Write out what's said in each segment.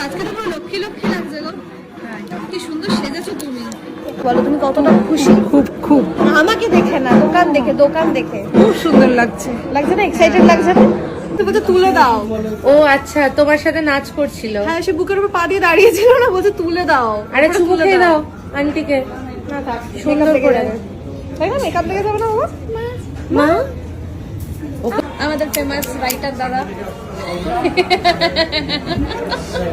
আজকে তো পুরো লক্ষ্মী লক্ষ্মী লাগছে গো। কি সুন্দর সেজেছো তুমি। বলো তুমি কতটা খুশি? খুব খুব আমাকে দেখে না, দোকান দেখে খুব সুন্দর লাগছে। লাগছে না? এক্সাইটেড লাগছে না? তুমি তো তুলে দাও। ও আচ্ছা, তোমার সাথে নাচ করছিল। হ্যাঁ, সে বুকের উপর পা দিয়ে দাঁড়িয়ে ছিল না, বলছে তুলে দাও। আরে চুমু খেয়ে দাও আন্টিকে। না থাক, সুন্দর করে। তাই না? মেকআপ দেখে যাবে না বাবা? মা আমাদের ফেমাস রাইটার দাদা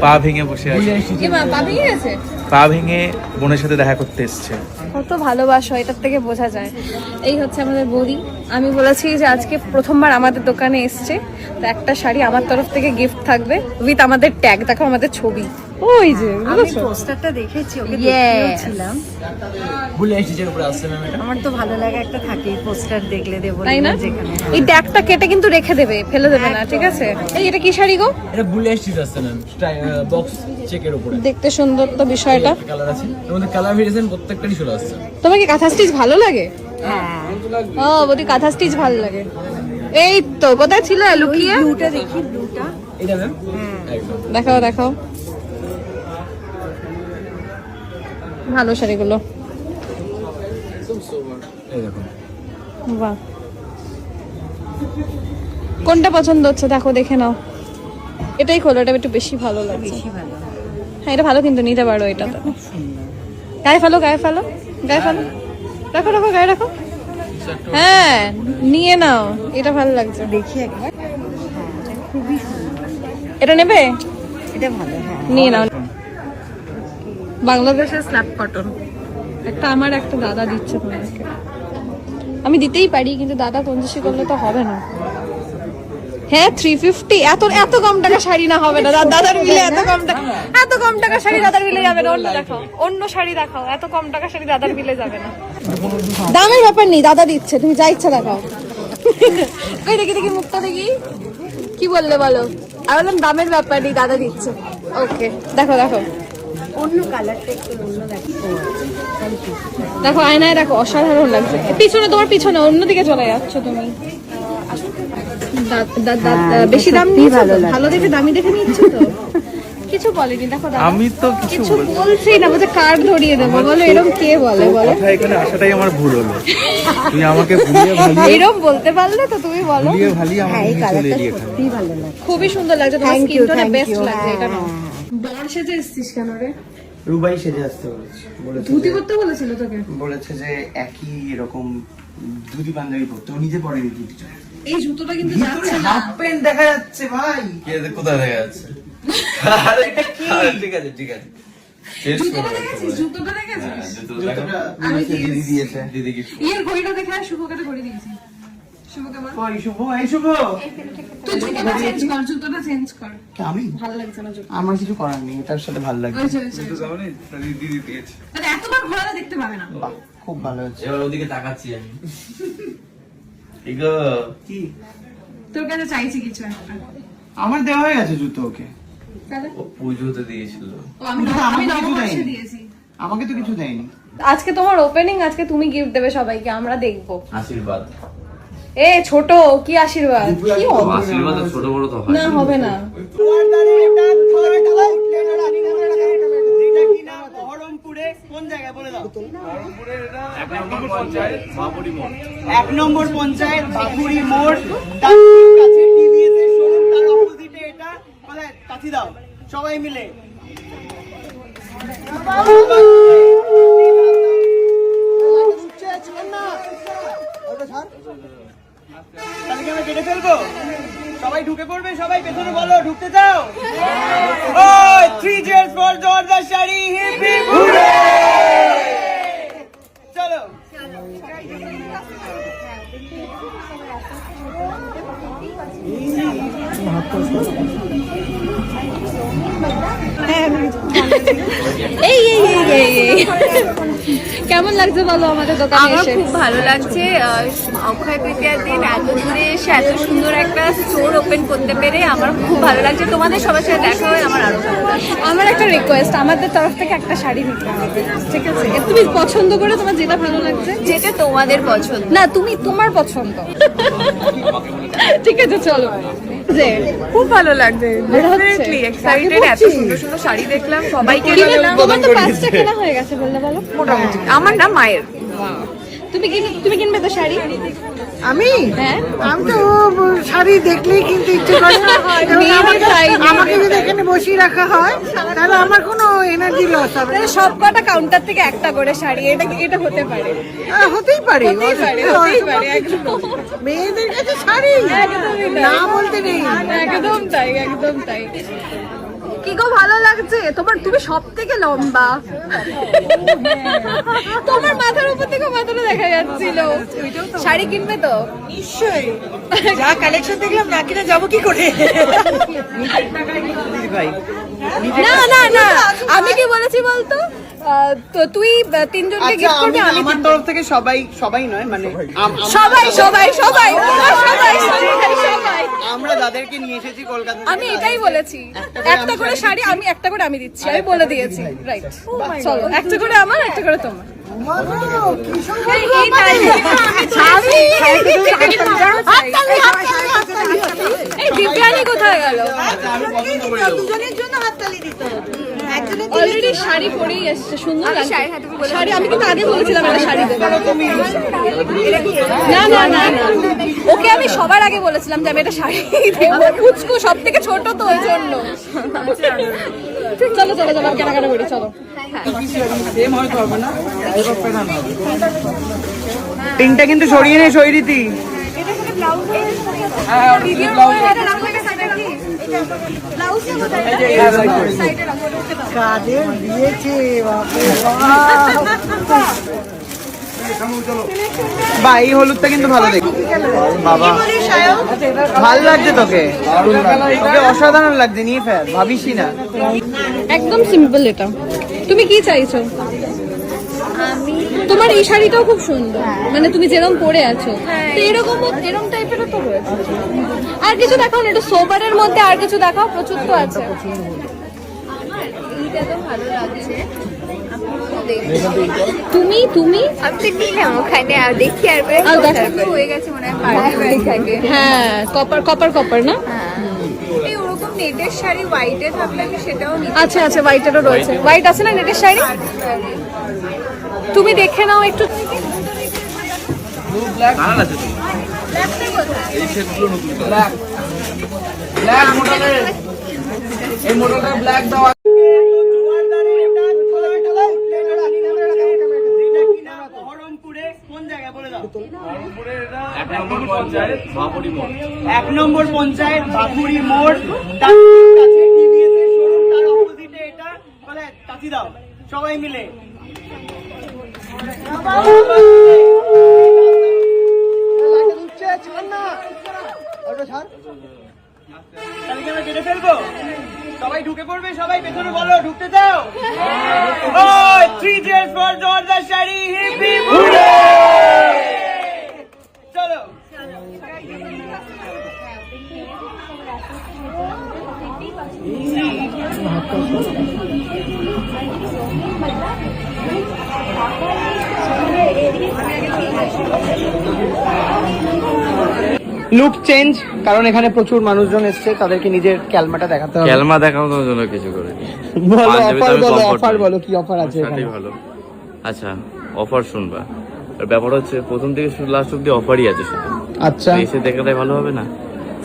পা ভেঙে বসে আছে, কি মা পা ভেঙে গেছে? পা ভেঙে বোনের সাথে দেখা করতে এসছে। কত ভালোবাসো এটার থেকে বোঝা যায়। এই হচ্ছে আমাদের বৌদি। আমি বলেছি যে আজকে প্রথমবার আমাদের দোকানে এসছে, তো একটা শাড়ি আমার তরফ থেকে গিফট থাকবে উইথ আমাদের ট্যাগ। দেখো আমাদের ছবি, ওই যে আমি পোস্টারটা দেখেছি, ওকে দেখেছিলাম। ভুলে এসেছে উপরে আসছে ম্যাম। এটা আমার তো ভালো লাগে, একটা থাকে পোস্টার দেখলে দেবো তাই না? যেখানে। এই ট্যাগটা কেটে কিন্তু রেখে দেবে, ফেলে দেবে না, ঠিক আছে? এই এটা কি শাড়ি গো? এটা ভুলে এসেছে আসছে ম্যাম, বক্স চেকের উপরে দেখতে সুন্দর তো বিষয়টা। কালার আছে, এর মধ্যে কালার ভেরিয়েশন প্রত্যেকটারই চলে আসছে। তোমার কি কাঁথা স্টিচ ভালো লাগে? হ্যাঁ, ও বৌদি কাঁথা স্টিচ ভালো লাগে। এই তো কোথায় ছিল লুকিয়ে? ব্লুটা দেখি, ব্লুটা। এটা ম্যাম একদম দেখাও দেখাও, ভালো শাড়িগুলো। এই দেখুন। বাহ, কোনটা পছন্দ হচ্ছে দেখো, দেখে নাও। এটাই খোলো, এটা একটু বেশি ভালো লাগছে। বেশি ভালো, হ্যাঁ এটা ভালো, কিন্তু নিতে পারো এটা তো। গায়ে ফেলো, গায়ে ফেলো, গায়ে ফেলো, রাখো রাখো, গায়ে রাখো। হ্যাঁ নিয়ে নাও, এটা ভালো লাগছে। দেখি একবার। হ্যাঁ, এটা খুবই সুন্দর। এটা নেবে? এটা ভালো, হ্যাঁ। নিয়ে নাও। বাংলাদেশের স্ল্যাব কটন একটা আমার একটা দাদা দিচ্ছে তোমাকে। আমি দিতেই পারি, কিন্তু দাদা কঞ্জুসি করলে তো হবে না। হ্যাঁ 350, এত এত কম টাকা শাড়ি না, হবে না। দাদার মিলে এত কম টাকা শাড়ি দাদার মিলে যাবে না। অন্য দেখাও, অন্য শাড়ি দেখাও। এত কম টাকা শাড়ি দাদার মিলে যাবে না। দামের ব্যাপার নেই, দাদা দিচ্ছে, তুমি যা ইচ্ছা দেখাও। কই দেখি দেখি মুখটা দেখি, কি বললে বলো? আমি বললাম দামের ব্যাপার নেই, দাদা দিচ্ছে। ওকে দেখো দেখো অন্য কালারটা একটু অন্য দেখি। দেখো আয়নায় দেখো, অসাধারণ লাগছে। পিছনে, তোমার পিছনে, অন্যদিকে চলে যাচ্ছ তুমি। বেশি দাম নিয়েছো তো? ভালো দেখে দামি দেখে নিচ্ছ তো? কিছু বলেনি দেখো দাদা। আমি তো কিছু বলছি না, বলছে কার্ড ধরিয়ে দেবো। বলো এরকম কে বলে? বলো কথা, এখানে আসাটাই আমার ভুল হলো। তুই আমাকে ভুলিয়ে ভালিয়ে এরকম বলতে পারলে তো তুমি বলো। ভুলিয়ে ভালিয়ে আমাকে এই নিয়ে চলে কালারটা এলি এখানে। সত্যি ভালো লাগে। খুবই সুন্দর লাগছে, তোমার Thank skin you, টোনে thank best you, লাগছে। এটা নাও। হ্যাঁ। বর সেজে এসেছিস কেন রে? রুবাই সেজে আসতে বলেছে, বলেছে ধুতি যে- করতে বলেছিল তোকে? বলেছে যে একই এরকম ধুতি পাঞ্জাবি পরতে, ও নিজে পরেনি ধুতিটা। এই জুতোটা কিন্তু যাচ্ছে না। হাফ প্যান্ট দেখা যাচ্ছে ভাই। কোথায় দেখা যাচ্ছে? আরে এটা কি? ঠিক আছে ঠিক আছে। জুতোটা দেখেছিস? জুতোটা দেখেছিস? জুতোটা আমি কি- দিদি দিয়েছে। দিদি কি ইয়ের ঘড়িটা দেখে আর শুভকে তো ঘড়ি দিয়েছি। শুভকে বল, ওই শুভ, এই শুভ। তুই জুতোটা চেঞ্জ কর, জুতোটা চেঞ্জ কর। কি আমি? ভালো লাগছে না জুতো। আমার কিছু করার নেই, তার সাথে ভালো লাগছে। দিদি দিয়েছে। তাহলে এতবার ঘোরালে দেখতে পাবে না। বাহ, খুব ভালো হচ্ছে। এবার ওদিকে তাকাচ্ছি আমি। ইগো কি? তোর কাছে চাইছি কিছু একটা। আমার দেওয়া হয়ে গেছে জুতো ওকে। তাহলে ও পুজোতে দিয়েছিল। ও আমি জুতো আমাকে কিছু নববর্ষে দেয়নি। দিয়েছি। আমাকে তো কিছু দেয়নি। আজকে তোমার ওপেনিং, আজকে তুমি গিফট দেবে সবাইকে, আমরা দেখবো। আশীর্বাদ। এ ছোট কি আশীর্বাদ? কি আশীর্বাদ ছোট বড় তো হয়। না হবে না। কোন জায়গায় বলে দাও? 1 নম্বর পঞ্চায়েত এক নম্বর পঞ্চায়েত বাবুড়ি মোড়। বাপুরি মোড়, তার কাছে টিভিএস এর শোরুম, তার অপোজিটে এটা। বলে কাঠি দাও সবাই মিলে। তাহলে কি আমরা কেটে ফেলবো? সবাই ঢুকে পড়বে, সবাই পেছনে বলো ঢুকতে চাও? ওই 3 cheers for জোরদার শাড়ি, হিপ হিপ হুররে! চলো। এই এই এই এই এই কেমন লাগছে বলো আমাদের দোকানে আমার এসে? খুব ভালো লাগছে। অক্ষয় তৃতীয়ার দিন এত দূরে এসে এত সুন্দর একটা স্টোর ওপেন করতে পেরে আমার খুব ভালো লাগছে। তোমাদের সবার সাথে দেখা হয়ে আমার আরো ভালো লাগছে। আমার একটা রিকোয়েস্ট, আমাদের তরফ থেকে একটা শাড়ি নিতে হবে, ঠিক আছে? তুমি পছন্দ করে তোমার যেটা ভালো লাগছে, যেটা তোমাদের পছন্দ। না তুমি তোমার পছন্দ। ঠিক আছে চলো। যে খুব ভালো লাগছে, ভালো হচ্ছে? Definitely excited. এত সুন্দর সুন্দর শাড়ি দেখলাম, সবাইকে কিনে দিলাম। তোমার তো 5টা কেনা হয়ে গেছে বললে, বলো। মোটামুটি আমার না মায়ের। তুমি কিনবে তো শাড়ি? আমি হ্যাঁ আমি তো শাড়ি দেখলেই কিন্তু ইচ্ছে করে এবং আমাকে যদি এখানে বসিয়ে রাখা হয় তাহলে আমার কোনো এনার্জি লস হবে না। সব কটা কাউন্টার থেকে একটা করে শাড়ি, এটা হতে পারে। হতেই পারে হতেই পারে, একদম। মেয়েদের কাছে শাড়ি একদমই তাই। না বলতে নেই। একদম তাই, একদম তাই। কি গো ভালো লাগছে তোমার? তুমি সব থেকে লম্বা, তোমার মাথার উপর থেকে মাথাটা দেখা যাচ্ছিল। শাড়ি কিনবে তো? নিশ্চয়ই, যা কালেকশন দেখলাম না কিনা যাবো কি করে? না না না, আমি কি বলেছি বলতো? তো তুই 3 জনকে গিফট করবি, আমি আমার তরফ থেকে সবাই নয়, মানে সবাই সবাই সবাই সবাই সবাই। আমরা যাদেরকে নিয়ে এসেছি কলকাতা থেকে, আমি এটাই বলেছি, একটা করে শাড়ি আমি, একটা করে আমি দিচ্ছি, আমি বলে দিয়েছি। রাইট, চলো একটা করে আমার, একটা করে তোমার। এই দিব্যানি কোথায় গেল? দুজনের জন্য হাততালি দিতে হবে। অলরেডি শাড়ি পরেই এসছে, সুন্দর আমি লাগছে। শাড়ি হাতে করে শাড়ি আমি কিন্তু আগে বলেছিলাম একটা শাড়ি দেবো। না না না না, ওকে আমি সবার আগে বলেছিলাম যে আমি একটা শাড়ি দেবো। পুচকু সব থেকে ছোট তো, ওই জন্য। চলো চলো চলো, কেনাকাটা করি, চলো। পিনটা কিন্তু সরিয়ে নে সৈরীতি। কাদের দিয়েছে বাপরে বা এই হলুদটা কিন্তু ভালো দেখি বাবা, ভাল লাগছে তোকে, তোকে অসাধারণ লাগছে, নিয়ে ফেল, ভাবিসই না। একদম সিম্পল এটা। তুমি কি চাইছো? তোমার এই শাড়িটাও খুব সুন্দর, মানে তুমি যেরকম পরে আছো তো এরকম টাইপেরও তো রয়েছে। আর কিছু দেখাও না, এটা সোবারের মধ্যে আর কিছু দেখাও, প্রচুর তো আছে। এইটা তো ভালো লাগছে। তুমি আমি তো নিলাম ওখানে, আর দেখি আর পছন্দ হয়ে গেছে মনে হয় পার্টি থাকে। হ্যাঁ, কপার না? এই ওরকম নেটের শাড়ি হোয়াইটে থাকলে আমি সেটাও নিতে আচ্ছা আচ্ছা, হোয়াইটেরও রয়েছে। হোয়াইট আছে না নেটের শাড়ি? তুমি দেখে নাও একটু। বহরমপুরে কোন জায়গায় বলে দাও? 1 নম্বর পঞ্চায়েত বাপুরি মোড়, তার কাছে TVS এর শোরুম, তার অপোজিটে এটা, বলে তাতি দাও সবাই মিলে। তাহলে কি আমরা কেটে ফেলবো? সবাই ঢুকে পড়বে, সবাই পেছনে বলো ঢুকতে দাও। ওই 3 cheers for জোরদার শাড়ি, হিপ হিপ হুররে! চলো। লুক চেঞ্জ, কারণ এখানে প্রচুর মানুষজন এসছে, তাদেরকে নিজের ক্যালমাটা দেখাতে হবে। ক্যালমা দেখানোর জন্য কিছু করে বলো পাঞ্জাবিতে অফার, আমি বলো comfort অফার, পাই। বলো কি অফার আছে এখানে? শাড়ি ভালো। আচ্ছা, অফার শুনবা। আর ব্যাপার হচ্ছে প্রথম থেকে লাস্ট অব্দি অফারই আছে শুধু। আচ্ছা, তো এসে দেখালে ভালো হবে না?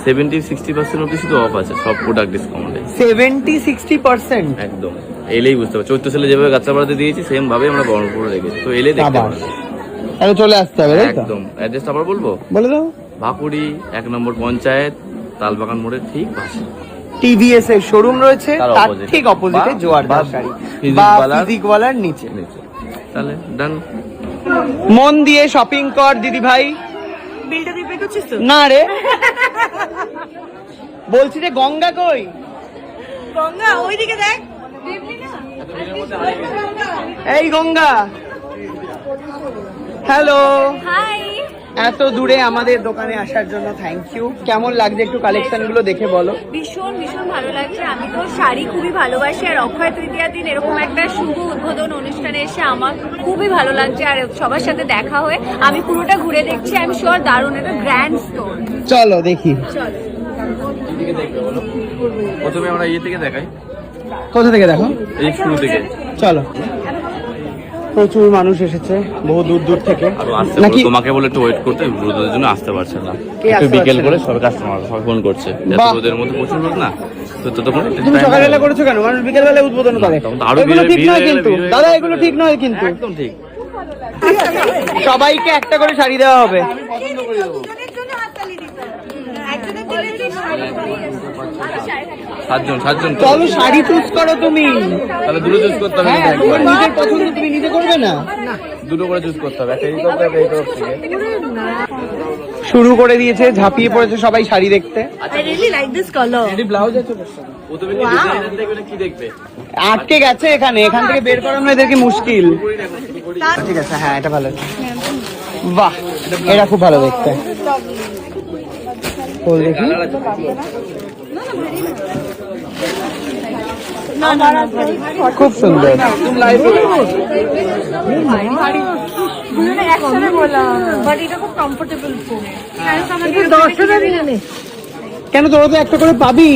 70-60% অব্দি শুধু অফ আছে, সব প্রোডাক্ট ডিসকাউন্টে 70-60%। একদম। এলেই বুঝতে পারবে, 14 সালে যেভাবে গাছাপাড়াতে দিয়েছি সেম ভাবে আমরা বহরমপুরে রেখেছি, তো এলে দেখতে আবার পারবে। তাহলে চলে আসতে হবে, তাই তো? একদম। অ্যাড্রেস আবার বলবো, বলে দাও। ভাকুড়ি 1 নম্বর পঞ্চায়েত, তালবাগান মোড়ের ঠিক পাশে। টিভিএস এর শোরুম রয়েছে, তার তার opposite। ঠিক অপোজিটে বা- জোয়ারদার বা শাড়ি physics বা ওয়ালার- ফিজিকওয়ালার নিচে। তাহলে ডান। মন দিয়ে শপিং কর দিদি ভাই। বিলটা দিয়ে পে করছিস তো? না রে, বলছি যে গঙ্গা কই? গঙ্গা ওইদিকে দেখ। এই গঙ্গা, হ্যালো। হাই। এত দূরে আমাদের দোকানে আসার জন্য থ্যাংক ইউ। কেমন লাগছে একটু কালেকশন গুলো দেখে বলো। ভীষণ ভীষণ ভালো লাগছে। আমি তো শাড়ি খুবই ভালোবাসি, আর অক্ষয় তৃতীয়ার দিন এরকম একটা শুভ উদ্বোধন অনুষ্ঠানে এসে আমার খুবই ভালো লাগছে, আর সবার সাথে দেখা হয়ে আমি পুরোটা ঘুরে দেখছি। আমি শিওর দারুণ, একটা গ্র্যান্ড স্টোর। চলো দেখি। চলো। প্রথমে আমরা ইয়ে থেকে দেখাই, কোথা থেকে দেখো? এই শুরু থেকে। চলো। প্রচুর মানুষ এসেছে বহু দূর দূর থেকে। আর আসতে নাকি তোমাকে বলে একটু ওয়েট করতে, রোদের জন্য আসতে পারছে না। কে একটু আসতে বিকেল পারছে করে না? সব কাস্টমার সব ফোন করছে, বাহ। রোদের মধ্যে প্রচুর লোক না, তো ততক্ষণ একটু তুমি time সকালবেলা লাগবে। করেছো কেন? মানুষ বিকেল বেলা উদ্বোধন করে। তখন তো আরো এগুলো ভিড় ঠিক ভিড় নয় হয়ে গেলে কিন্তু ভিড় হয়ে দাদা, গেলে এগুলো ঠিক নয় কিন্তু। একদম ঠিক। সবাইকে একটা করে শাড়ি দেওয়া হবে। সাতজন সাতজন তো। চলো শাড়ি চুজ করো তুমি। তাহলে দুটো চুজ করতে হবে হ্যাঁ, কিন্তু তোমার একবারে। নিজের পছন্দ তুমি নিজে করবে না? দুটো করে চুজ করতে হবে, একটা এই তরফ থেকে, একটা এই তরফ থেকে। শুরু করে দিয়েছে, ঝাঁপিয়ে পড়েছে সবাই শাড়ি দেখতে। I really like this color. Blouse আছে প্রথমে কি ডিজাইনার দেখবে না কি দেখবে? আটকে গেছে এখানে, এখান থেকে বের করানো এদেরকে মুশকিল। ঠিক আছে, হ্যাঁ এটা ভালো। বাহ, এটা খুব ভালো দেখতে। বল দেখি। খুব সুন্দর। কেন, তোরা তো একটা করে পাবি।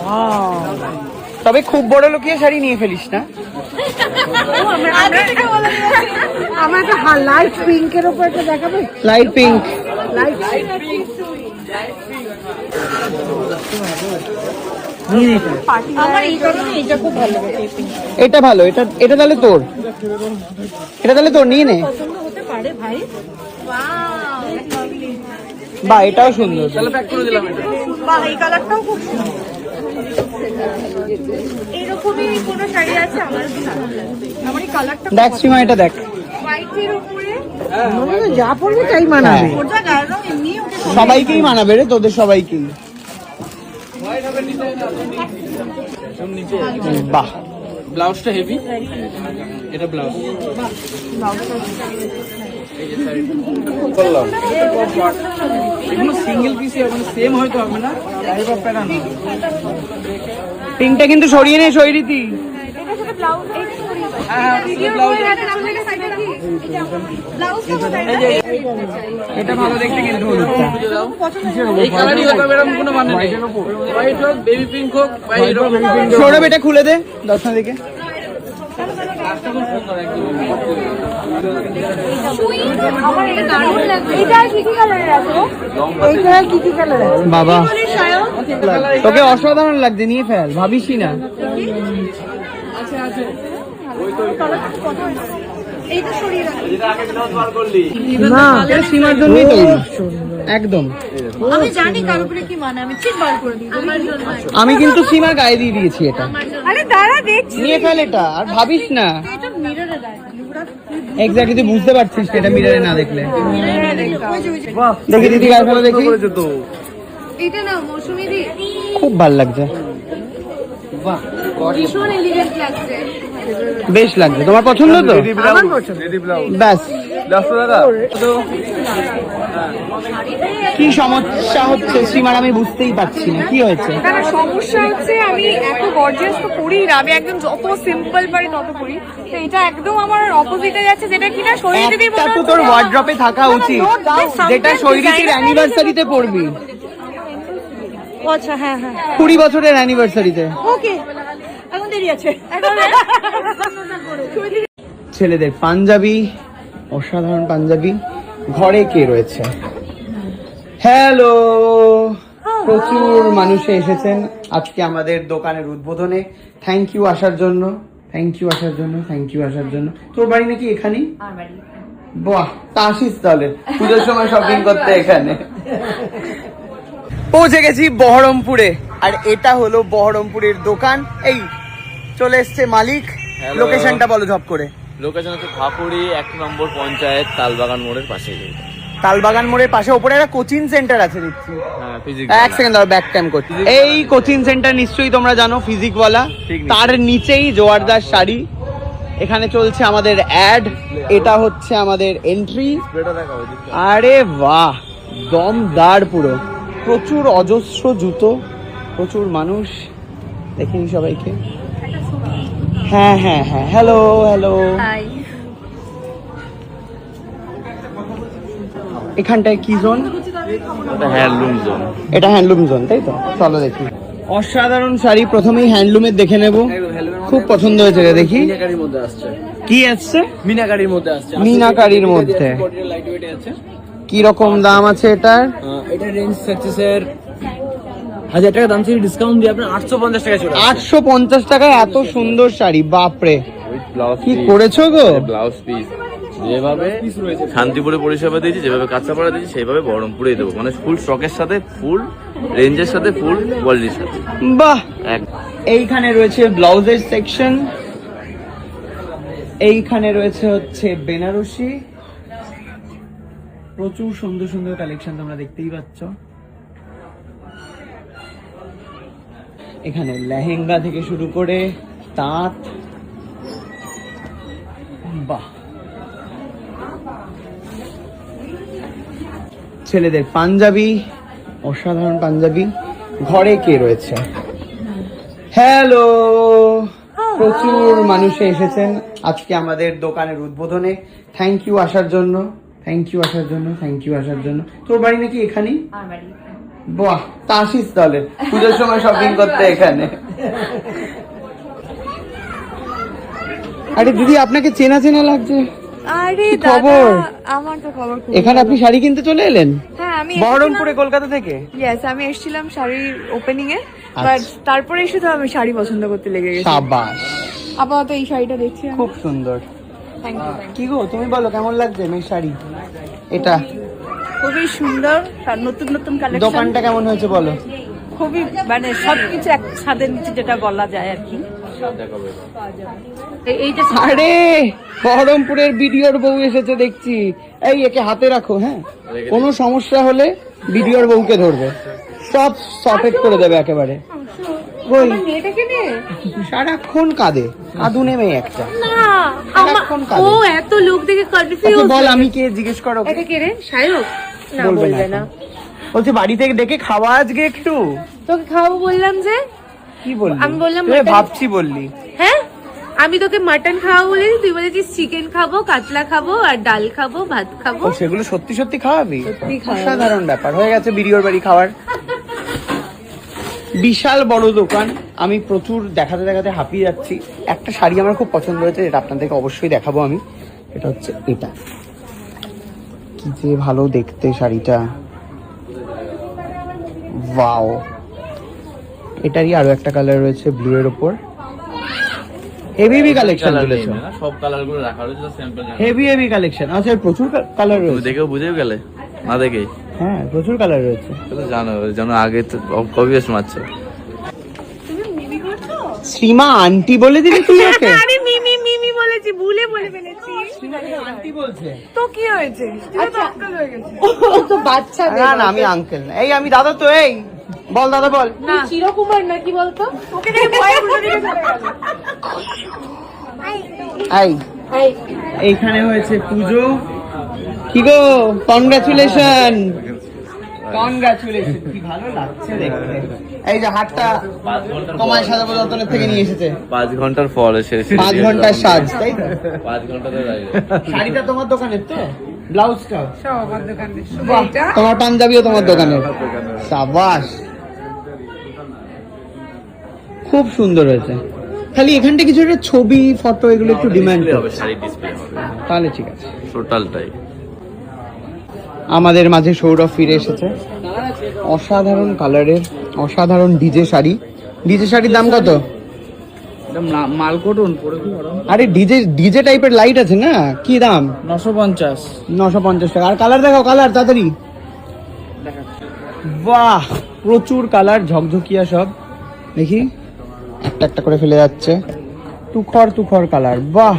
Wow. তবে খুব বড় লোকিয়ে শাড়ি নিয়ে ফেলিস না। আমার একটা লাইট পিঙ্কের উপর একটা দেখাবে। Light pink. লাইট আমার এই কারণে এটা খুব ভালো লাগে। এটা ভালো, এটা এটা তাহলে তোর, এটা তাহলে তোর নিয়ে নে। পছন্দ হতে পারে ভাই। বা এটাও সুন্দর। তাহলে বাহ, এই কালারটাও খুব সুন্দর। এরকমই কোনো শাড়ি আছে আমার ভালো লাগে। আমার এই কালারটা দেখ সীমা, এটা দেখ। হোয়াইটের উপরে যা পড়বে তাই মানাবে। হ্যাঁ। ওটা গায়ের রং এমনি ওকে সবাইকেই মানাবে রে, তোদের সবাইকেই। বাহ, ব্লাউজটা হেভি, এটা ব্লাউজ। এগুলো সিঙ্গেল পিসই হবে, সেম হয়তো হবে না। পিঙ্কটা কিন্তু সরিয়ে নে সৈরিতি। এটা ভালো দেখতে কিন্তু হলুদটা। এই কালারই হতে হবে এরকম কোনো মানে নেই। হোয়াইট হোক, বেবি পিঙ্ক হোক, বা এরকম। সৌরভ এটা খুলে দে দর্শন দিকে। এইটা কি কি কালার আছে? বাবা, তোকে অসাধারণ লাগছে, নিয়ে ফেল, ভাবিসই না। না, এটা সীমার জন্যই তৈরি একদম। আমি জানি কার উপরে কি মানে, আমি ঠিক বার করে দিই। আমি কিন্তু সীমার গায়ে দিয়ে দিয়েছি এটা। আরে দাঁড়া দেখছি। নিয়ে ফেল এটা, আর ভাবিস না। এটা মিররে দেয়। এক্স্যাক্টলি তুই বুঝতে পারছিস এটা মিররে না দেখলে। দেখি দিদি গায়ে ফেলো দেখি। এটা না মৌসুমি দি, খুব ভালো লাগছে, ভীষণ এলিগেন্ট লাগছে। বেশ লাগছে। তোমার পছন্দ তো? আমার পছন্দ। ব্যাস। কি সমস্যা হচ্ছে সীমার, আমি বুঝতেই পারছি না কি হয়েছে। না সমস্যা হচ্ছে আমি এত গর্জিয়াস তো পরি না, আমি একদম যত সিম্পল পারি তত পরি। তো এটা একদম আমার অপোজিটে যাচ্ছে, যেটা কিনা শরীর দিদির একটা তো তোর ওয়ার্ড্রপে থাকা উচিত, যেটা শৈরিতির অ্যানিভার্সারিতে পড়বি। আচ্ছা, হ্যাঁ হ্যাঁ 20 বছরের অ্যানিভার্সারিতে। ওকে, এখন দেরি আছে। ছেলেদের পাঞ্জাবি, অসাধারণ পাঞ্জাবি। ঘরে কে রয়েছে? হ্যালো, প্রচুর মানুষ এসেছেন আজকে আমাদের দোকানের উদ্বোধনে। থ্যাংক ইউ আসার জন্য, থ্যাংক ইউ আসার জন্য, থ্যাংক ইউ আসার জন্য। তোর বাড়ি নাকি এখানেই? বাহ, তা আসিস তাহলে পুজোর সময় শপিং করতে এখানে। পৌঁছে গেছি বহরমপুরে, আর এটা হলো বহরমপুরের দোকান। এই চলে এসছে মালিক। Hello. লোকেশনটা বলো ঝপ করে। লোকেশন হচ্ছে ফাপুরি 1 নম্বর পঞ্চায়েত, তালবাগান মোড়ের পাশে। তালবাগান মোড়ের পাশে ওপরে একটা কোচিং সেন্টার আছে দেখছি। হ্যাঁ, ফিজিক্স। এক সেকেন্ড দাও, ব্যাক ক্যাম করছি। এই কোচিং সেন্টার নিশ্চয়ই তোমরা জানো, ফিজিকওয়ালা। ঠিক নিচে। তার নিচেই জোয়ারদার শাড়ি। এখানে চলছে আমাদের অ্যাড, এটা হচ্ছে আমাদের এন্ট্রি। আরে বাহ, দমদার পুরো, প্রচুর অজস্র জুতো, প্রচুর মানুষ, দেখিনি সবাইকে। হ্যাঁ হ্যাঁ হ্যাঁ, হ্যালো হ্যালো। এখানটায় কি জোন? Handloom zone. এটা হ্যান্ডলুম জোন, তাই তো? চলো দেখি। অসাধারণ শাড়ি, প্রথমেই হ্যান্ডলুমের দেখে নেব। খুব পছন্দ হয়েছে রে, দেখি কি আসছে। মিনাকারির মধ্যে আসছে। মিনাকারির মধ্যে কি রকম দাম আছে এটার? এটা রেঞ্জ থাকছে স্যার 1000 টাকা দাম ছিল, ডিসকাউন্ট দিয়ে আপনার 850 টাকা চলে আসছে। 850 টাকায় এত সুন্দর শাড়ি, বাপরে ব্লাউজ কি করেছো গো। ব্লাউজ পিস যেভাবে শান্তিপুরে পরিষেবা দিয়েছি, যেভাবে কাঁচাপাড়া দিয়েছি, সেইভাবে বহরমপুরেই দেবো, মানে ফুল স্টকের সাথে, ফুল রেঞ্জের সাথে, ফুল কোয়ালিটির সাথে। বাহ, এক এইখানে রয়েছে ব্লাউজের সেকশন, এইখানে রয়েছে হচ্ছে বেনারসি, প্রচুর সুন্দর সুন্দর কালেকশন তোমরা দেখতেই পাচ্ছ। এখানে লেহেঙ্গা থেকে শুরু করে তাঁত, বাহ। ছেলেদের পাঞ্জাবি, অসাধারণ পাঞ্জাবি। ঘরে কে রয়েছে? হ্যালো, প্রচুর মানুষ এসেছেন আজকে আমাদের দোকানের উদ্বোধনে। থ্যাংক ইউ আসার জন্য, থ্যাংক ইউ আসার জন্য, থ্যাংক ইউ আসার জন্য। তোর বাড়ি নাকি এখানেই? বাহ, তা আসিস তাহলে পুজোর সময় শপিং করতে এখানে। আরে দিদি, আপনাকে চেনা চেনা লাগছে। আরে কি দাদা, খবর? আমার তো খবর খুব এখানে আপনি শাড়ি কিনতে চলে এলেন? হ্যাঁ, আমি বহরমপুরে, কলকাতা থেকে? ইয়েস, আমি এসেছিলাম শাড়ির ওপেনিং এ, বাট তারপরে এসে তো আমি শাড়ি পছন্দ করতে লেগে গেছি। সাবাস, আপাতত এই শাড়িটা দেখছি আমি। খুব সুন্দর। Thank you. কি গো, তুমি বলো কেমন লাগছে মেয়ের শাড়ি? এটা খুবই সুন্দর আর নতুন নতুন কালেকশন। দোকানটা কেমন হয়েছে বলো? খুবই মানে সবকিছু এক ছাদের নিচে যেটা বলা যায় আর কি। এইটা আরে বহরমপুরের বিডিওর বউ এসেছে দেখছি। এই একে হাতে রাখো, হ্যাঁ, কোনো সমস্যা হলে বিডিওর বউকে ধরবে, সব সফট করে দেবে একেবারে। ওই মেয়েটাকে নিয়ে সারাক্ষণ কাঁদে, কাঁদুনে মেয়ে একটা। না, সারাক্ষণ কাঁদে। ও এত লোক দেখে ওকে কনফিউজ। বল আমি কে, জিজ্ঞেস করো। এটা কে রে? শায়ক? না, বলবে বলবে না না। এখন। বলছে বাড়ি থেকে ডেকে খাওয়া আজকে একটু। তোকে খাওয়াবো বললাম যে। কি বললি? আমি বললাম তুই mutton- ভাবছি বললি। হ্যাঁ, আমি তোকে মাটন খাওয়াবো বলেছি, তুই বলেছিস চিকেন খাবো, কাতলা খাবো, আর ডাল খাবো, ভাত খাবো। ও সেগুলো সত্যি সত্যি খাওয়াবি? সত্যি খাওয়াবো। অসাধারণ ব্যাপার হয়ে গেছে বিডিওর বাড়ি খাওয়ার। বিশাল বড় দোকান, আমি প্রচুর দেখাতে দেখাতে হাঁপিয়ে যাচ্ছি। একটা শাড়ি আমার খুব পছন্দ হয়েছে, যেটা আপনাদেরকে অবশ্যই দেখাবো আমি। এটা হচ্ছে এটা, কি যে ভালো দেখতে শাড়িটা, ওয়াও। এটারই আরো একটা কালার রয়েছে ব্লু এর উপর। হেভি কালেকশন চলেছে, সব কালার গুলো রাখা রয়েছে, স্যাম্পল হেভি কালেকশন। আচ্ছা, প্রচুর কালার তুমি রয়েছে। দেখেও বুঝেও গেলে না দেখেই? হ্যাঁ, প্রচুর কালার রয়েছে। তো জানো আগে তো কবিবেশ মারছো। শ্রীমা আন্টি বলে দিলি তুই ওকে? আরে মিমি মিমি বলেছি, ভুলে বলে ফেলেছি। আন্টি বলছে? তো কি হয়েছে? আচ্ছা, আঙ্কেল হয়ে গেছে। তো বাচ্চা না না, আমি আঙ্কেল না, এই আমি দাদা তো। এই বল দাদা বল। চিরকুমার নাকি বলতো? ওকে দেখে ভয় উল্টো দিকে চলে গেল। এই এইখানে হয়েছে পুজো। কি গো, কনগ্রাচুলেশন, কনগ্রাচুলেশন। কি ভালো লাগছে দেখতে। এই যে হাতটা তোমার সাজাবো যতনের থেকে নিয়ে এসেছে। 5 ঘন্টার ফল এসে 5 ঘন্টার সাজ, তাই তো? 5 ঘন্টাতে শাড়িটা তোমার দোকানের তো? ব্লাউজটা সব আমার দোকানে। বাহ, তোমার পাঞ্জাবিও তোমার দোকানের? সাবাস, খুব সুন্দর হয়েছে। খালি এখানটা কিছু একটা ছবি ফটো এগুলো একটু ডিমান্ড হবে, শাড়ি ডিসপ্লে হবে তাহলে ঠিক আছে। টোটালটাই। আমাদের মাঝে সৌরভ ফিরে এসেছে, অসাধারণ কালারের, অসাধারণ ডিজে শাড়ি। ডিজে শাড়ির দাম কত? মালকোটন পরে খুব আরাম। আরে ডিজে টাইপের লাইট আছে না, কি দাম? 950। 950 টাকা। আর কালার দেখাও, কালার তাড়াতাড়ি। বাহ, প্রচুর কালার, ঝকঝকিয়া সব। দেখি, একটা একটা করে ফেলে যাচ্ছে, তুখর কালার। বাহ,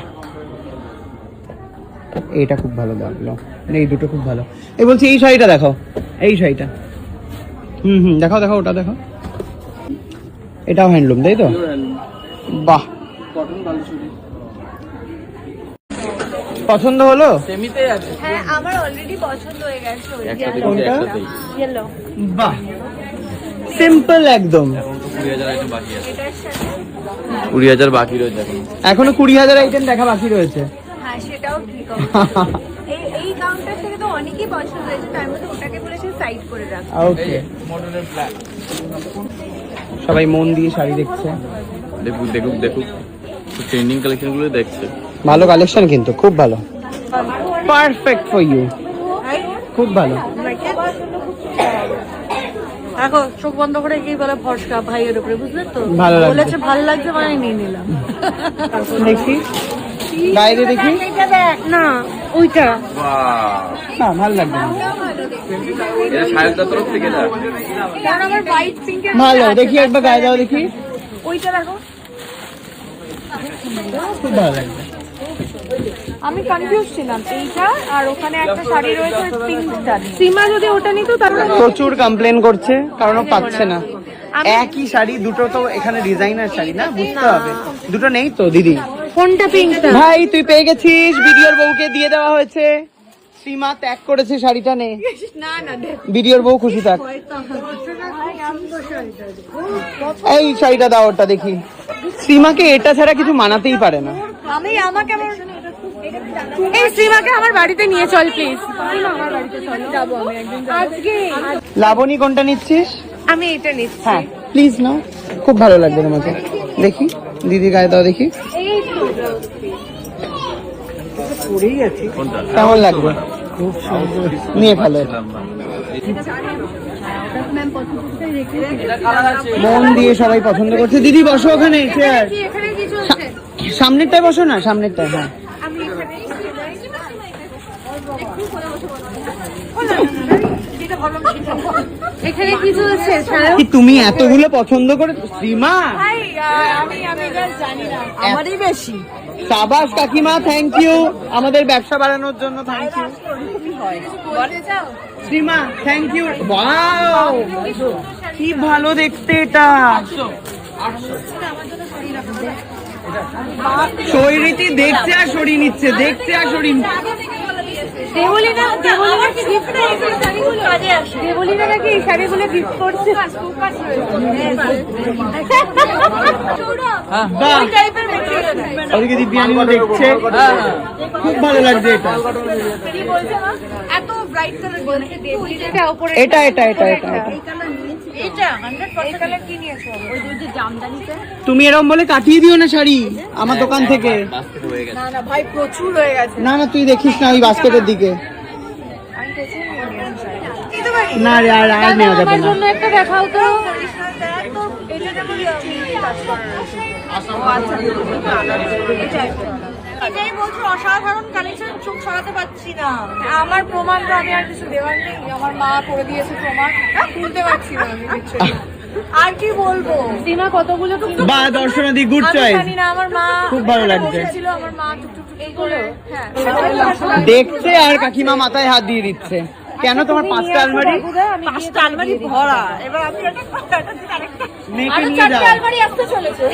এটা খুব ভালো লাগলো, এই দুটো খুব ভালো। এই বলছি এই শাড়িটা দেখো, এই শাড়িটা। দেখাও ওটা দেখো। এটাও হ্যান্ডলুম, তাই তো? বাহ, কটন বালুচুরি। পছন্দ হলো? সেমিতে আছে হ্যাঁ আমার অলরেডি পছন্দ হয়ে গেছে ওই একসাথে কোনটা? একসাথেই ইয়েলো বাহ, সিম্পল একদম। এখন তো 20,000 আইটেম বাকি আছে, 20,000 বাকি রয়েছে এখন। এখনো 20,000 আইটেম দেখা বাকি রয়েছে। হ্যাঁ সেটাও ঠিক এই কাউন্টার থেকে তো অনেকই পছন্দ হয়েছে, তার মধ্যে ওটাকে বলেছে সাইড করে রাখ। ওকে, মডেলের ফ্ল্যাট সবাই মন দিয়ে শাড়ি দেখছে। দেখুক দেখুক দেখুক, ট্রেন্ডিং কালেকশন গুলো দেখছে। ভালো কালেকশন, কিন্তু খুব ভালো, পারফেক্ট ফর ইউ, খুব ভালো। দেখো চোখ বন্ধ করে কি বলে ফর্সা ভাইয়ের উপরে, বুঝলে তো? ভালো লাগছে। বলেছে ভালো লাগছে মানে নিয়ে নিলাম। দেখি বাইরে দেখি, না ওইটা না ভালো লাগবে না। এটা সাহেবদার তরফ থেকে না, কারণ আমার হোয়াইট পিঙ্কের ভালো, দেখি একবার গায়ে দাও দেখি, ওইটা দেখো। খুব ভালো লাগবে। আমি কনফিউজ ছিলাম এইটা আর ওখানে একটা শাড়ি রয়েছে পিঙ্কটা। সীমা যদি ওটা নিত তাহলে প্রচুর কমপ্লেন করছে কারণ ও পাচ্ছে না। একই শাড়ি দুটো, তো এখানে ডিজাইনার শাড়ি না, বুঝতে হবে। দুটো নেই তো দিদি? কোনটা পিঙ্কটা? ভাই তুই পেয়ে গেছিস, ভিডিওর বউকে দিয়ে দেওয়া হয়েছে। সীমা ত্যাগ করেছে, শাড়িটা নে। ভিডিওর বউ খুশি থাক। এই শাড়িটা দাও, ওটা দেখি। সীমাকে এটা ছাড়া কিছু মানাতেই পারে না। আমাকে এই সীমাকে আমার বাড়িতে নিয়ে চল প্লিজ। আমার বাড়িতে চল, যাবো আমি একদিন আজকে। লাবণী কোনটা নিচ্ছিস? আমি এটা নিচ্ছি। হ্যাঁ প্লিজ নাও, খুব ভালো লাগবে তোমাকে। দেখি দিদি গায়ে দাও দেখি, কোনটা? কেমন লাগবে? নিয়ে ফেলো, মন দিয়ে সবাই পছন্দ করছে। দিদি বসো ওখানে, চেয়ার সামনেরটায় বসো না, সামনেরটায়। হ্যাঁ এখানে কি চলছে? কি তুমি এতগুলো পছন্দ করে? সীমা আমি জানি না, আমারই বেশি। সাবাস কাকিমা, থ্যাংক ইউ আমাদের ব্যবসা বাড়ানোর জন্য, thank you. Seema thank you. Wow কি ভালো দেখতে এটা। শরীরীতি দেখছে আর সরিয়ে নিচ্ছে, দেখছে আর সরিয়ে নিচ্ছে। দেবলীনা নাকি এই শাড়িগুলো গিফট করছে। বাহ, ওদিকে দিব্যানিও দেখছে, খুব ভালো লাগছে এটা। এত ব্রাইট কালার বলছে এটা উপরে এটা এটা এটা এটা এটা এটা 100% কালার কি নিয়েছো? ওই যে জামদানিতে। তুমি এরকম বলে কাটিয়ে দিও না শাড়ি আমার দোকান থেকে। বাস্কেট হয়ে গেছে। না না ভাই প্রচুর হয়ে গেছে। না না তুই দেখিস না ওই বাস্কেটের দিকে। না রে, আর আর নেওয়া যাবে আমার না। জন্য একটা দেখাও তো। এটা যেমন এটাই বলছো, অসাধারণ কালেকশন, চোখ সরাতে পারছি না। আমার প্রমাণ তো আমি আর কিছু দেওয়ার নেই, আমার মা করে দিয়েছে প্রমাণ, খুলতে পারছি না আমি কিছু। আর কি বলবো? সীমা কতগুলো টুকটুক বা দর্শনাদি গুড আমি চয়েস, জানি না, আমার মা খুব ভালো লাগছে। ছিল, আমার মা টুকটুক করে হ্যাঁ দেখছে আর কাকিমা মাথায় হাত দিয়ে দিচ্ছে। কেন তোমার 5টা আলমারি? 5টা আলমারি ভরা। এবার আমি এটা মেয়েকে নিয়ে যাও। আলমারি আসতে চলেছে।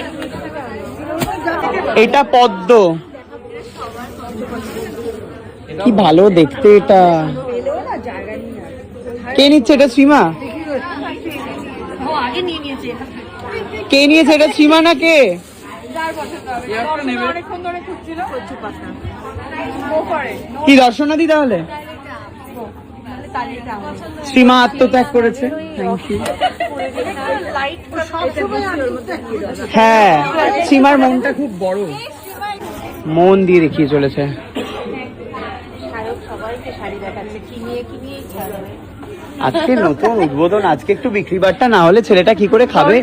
এটা পদ্ম, কি ভালো দেখতে এটা। কে নিচ্ছে এটা? সীমা। আগে নিয়ে নিয়েছে। কে নিয়েছে এটা? সীমা না কে? অনেকক্ষণ ধরে খুঁজছিল। কি দর্শনাদি তাহলে? সীমা আত্মত্যাগ করেছে, থ্যাংক ইউ। হ্যাঁ সীমার মনটা খুব বড়, মন দিয়ে দেখিয়ে চলেছে। আজকে নতুন উদ্বোধন, আজকে একটু বিক্রি বাট্টা না হলে ছেলেটা কি করে খাবে?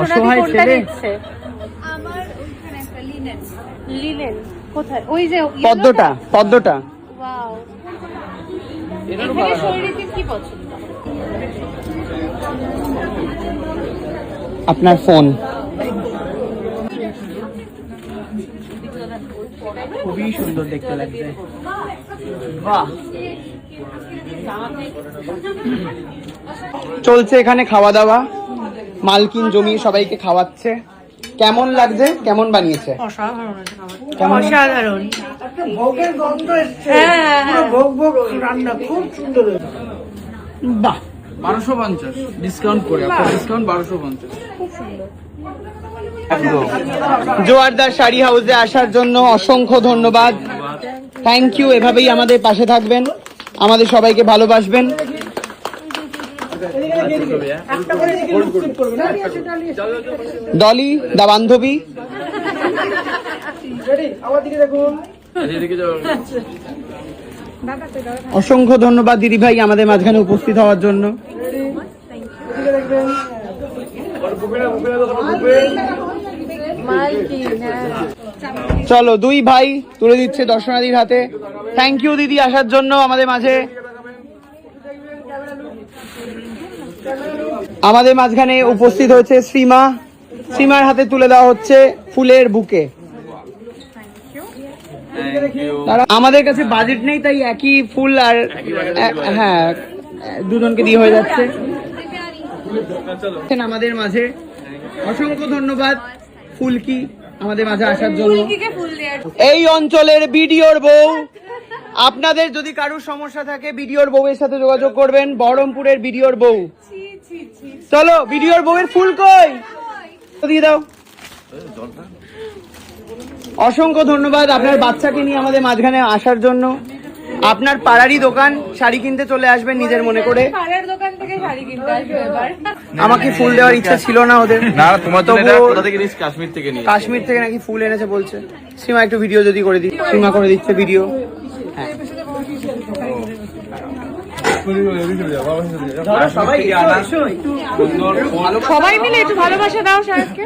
অসহায় ছেলে। আমার ওখানে একটা লিনেন। লিনেন কোথায়? ওই যে পদ্মটা, পদ্মটা ওয়াও। এখানে শরীরের কি পছন্দ? আপনার ফোন খুবই সুন্দর দেখতে লাগছে। বাহ, চলছে এখানে খাওয়া দাওয়া, মালকিন জমিয়ে সবাইকে খাওয়াচ্ছে। কেমন লাগছে, কেমন বানিয়েছে? কেমন? অসাধারণ। ভোগের গন্ধ এসছে, পুরো ভোগ ভোগ রান্না, খুব সুন্দর হয়েছে। বাহ, 1250 ডিসকাউন্ট করে, আপনার ডিসকাউন্ট 1250। জোয়ারদার শাড়ি হাউসে আসার জন্য অসংখ্য ধন্যবাদ। থ্যাংক ইউ, এভাবেই আমাদের পাশে থাকবেন, আমাদের সবাইকে ভালোবাসবেন। ডলি দা বান্ধবী, অসংখ্য ধন্যবাদ দিদি ভাই আমাদের মাঝখানে উপস্থিত হওয়ার জন্য। চলো, দুই ভাই তুলে দিচ্ছে দর্শনার্থীর হাতে। থ্যাংক ইউ দিদি আসার জন্য আমাদের মাঝে। আমাদের মাঝখানে উপস্থিত হয়েছে শ্রীমা, শ্রীমার হাতে তুলে দেওয়া হচ্ছে ফুলের বুকে। আমাদের কাছে বাজেট নেই, তাই একই ফুল আর হ্যাঁ দুজনকে দিয়ে হয়ে যাচ্ছে আমাদের মাঝে। অসংখ্য ধন্যবাদ ফুলকি আমাদের মাঝে আসার জন্য। এই অঞ্চলের বিডিওর বউ, আপনাদের যদি কারোর সমস্যা থাকে বিডিওর বউয়ের সাথে যোগাযোগ করবেন। বহরমপুরের বিডিওর বউ। চলো, বিডিওর বউয়ের ফুল কই, দিয়ে দাও। অসংখ্য ধন্যবাদ আপনার বাচ্চাকে নিয়ে আমাদের মাঝখানে আসার জন্য। আপনার পাড়ারই দোকান, শাড়ি কিনতে চলে আসবেন নিজের মনে করে। পাড়ার দোকান থেকে শাড়ি কিনতে আসবে এবার। আমাকে ফুল দেওয়ার ইচ্ছা ছিল না ওদের। না, তোমার তো তবুও কোথা থেকে নিস? কাশ্মীর থেকে নিস। কাশ্মীর থেকে নাকি ফুল এনেছে বলছে। সীমা একটু ভিডিও যদি করে দিই। সীমা করে দিচ্ছে ভিডিও। সবাই মিলে একটু ভালোবাসা দাও সাহেবকে।